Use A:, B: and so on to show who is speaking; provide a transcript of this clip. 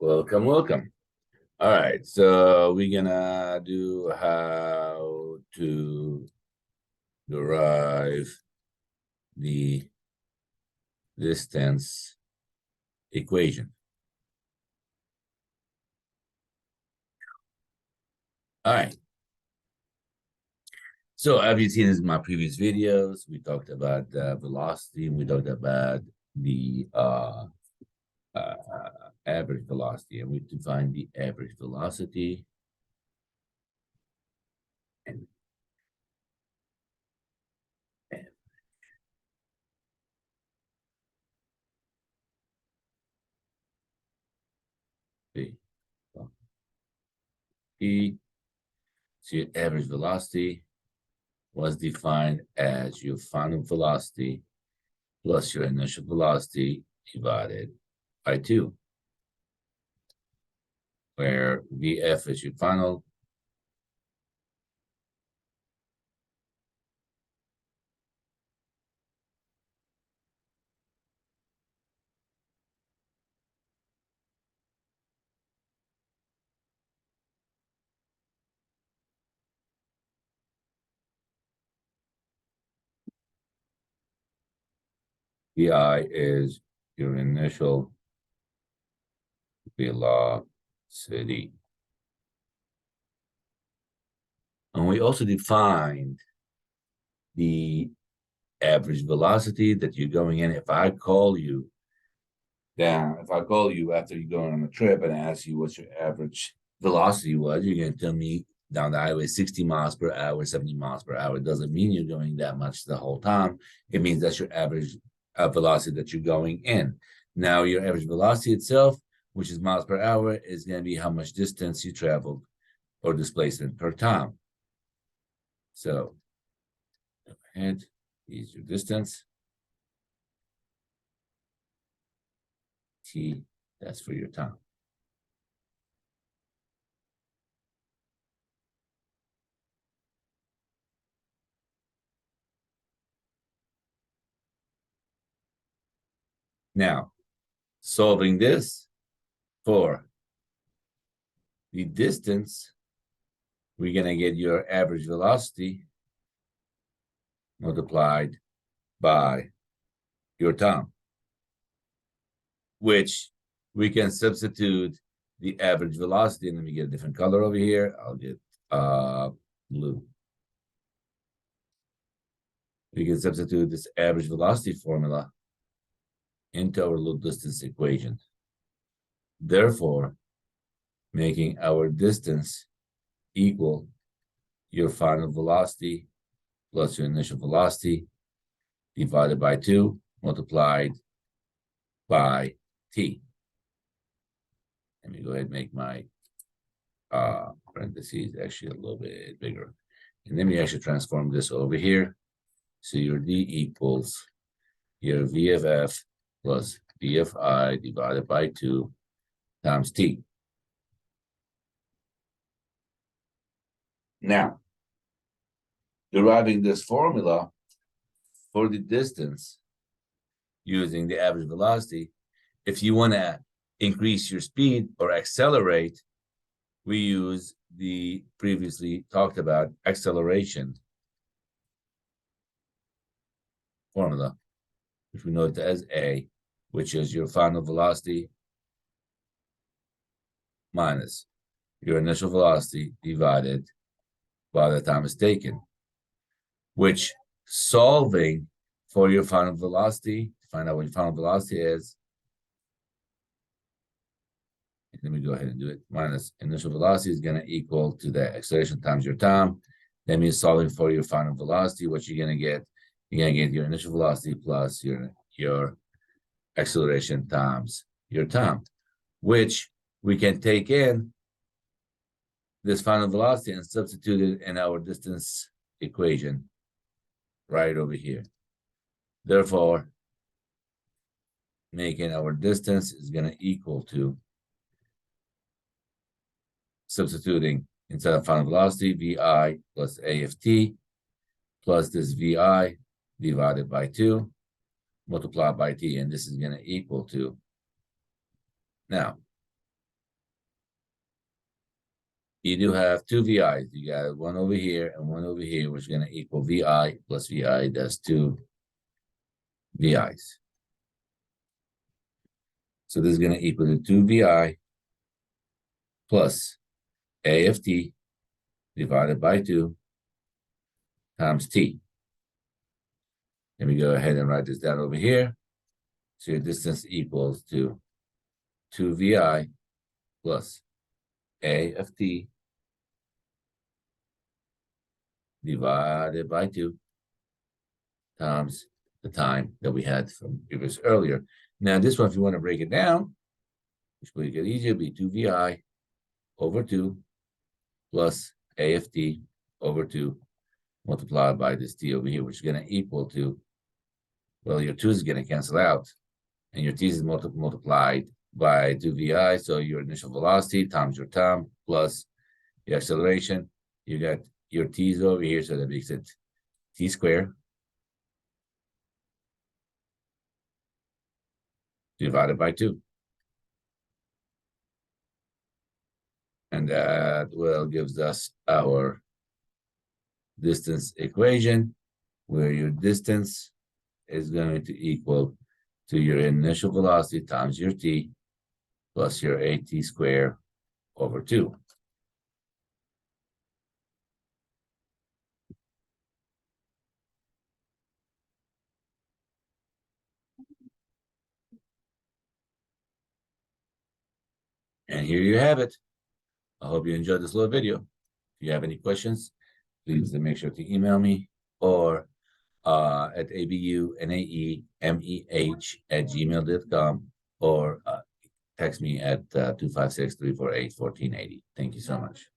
A: Welcome, welcome. All right, so we're gonna do how to derive the distance equation. All right. So as you've seen in my previous videos, we talked about the velocity and we talked about the average velocity, and we defined the average velocity and the E. So your average velocity was defined as your final velocity plus your initial velocity divided by 2, where Vf is your final Vi is your initial velocity. And we also defined the average velocity that you're going in. If I call you after you're going on a trip and ask you what your average velocity was, you're going to tell me down the highway 60 miles per hour, 70 miles per hour. It doesn't mean you're going that much the whole time. It means that's your average velocity that you're going in. Now, your average velocity itself, which is miles per hour, is going to be how much distance you traveled or displacement per time. So, go ahead, here's your distance. T, that's for your time. Now, solving this for the distance, we're going to get your average velocity multiplied by your time, which we can substitute the average velocity. And let me get a different color over here. I'll get blue. We can substitute this average velocity formula into our little distance equation, therefore making our distance equal your final velocity plus your initial velocity divided by 2 multiplied by t. Let me go ahead and make my parentheses actually a little bit bigger. And let me actually transform this over here. So your d equals your v of f plus v of I divided by 2 times t. Now, deriving this formula for the distance using the average velocity, if you want to increase your speed or accelerate, we use the previously talked about acceleration formula, which we know it as A, which is your final velocity minus your initial velocity divided by the time it's taken, which solving for your final velocity, to find out what your final velocity is, let me go ahead and do it, minus initial velocity is going to equal to the acceleration times your time. That means solving for your final velocity, what you're going to get, you're going to get your initial velocity plus your acceleration times your time, which we can take in this final velocity and substitute it in our distance equation right over here. Therefore, making our distance is going to equal to substituting instead of final velocity, vi plus a of t plus this vi divided by 2 multiplied by t, and this is going to equal to, now, you do have two VIs. You got one over here and one over here, which is going to equal VI plus VI. That's two VIs. So this is going to equal to 2 VI plus A of t divided by 2 times t. Let me go ahead and write this down over here. So your distance equals to 2 VI plus A of t divided by 2 times the time that we had from previous earlier. Now, this one, if you want to break it down, which will make it easier, be 2 VI over 2 plus A of t over 2 multiplied by this t over here, which is going to equal to, well, your 2 is going to cancel out, and your t is multiplied by 2 VI, so your initial velocity times your time plus the acceleration. You got your t's over here, so that makes it t squared divided by 2. And that, well, gives us our distance equation, where your distance is going to equal to your initial velocity times your t plus your at squared over 2. And here you have it. I hope you enjoyed this little video. If you have any questions, please make sure to email me or at abunaemeh@gmail.com or text me at 256-348-1480. Thank you so much.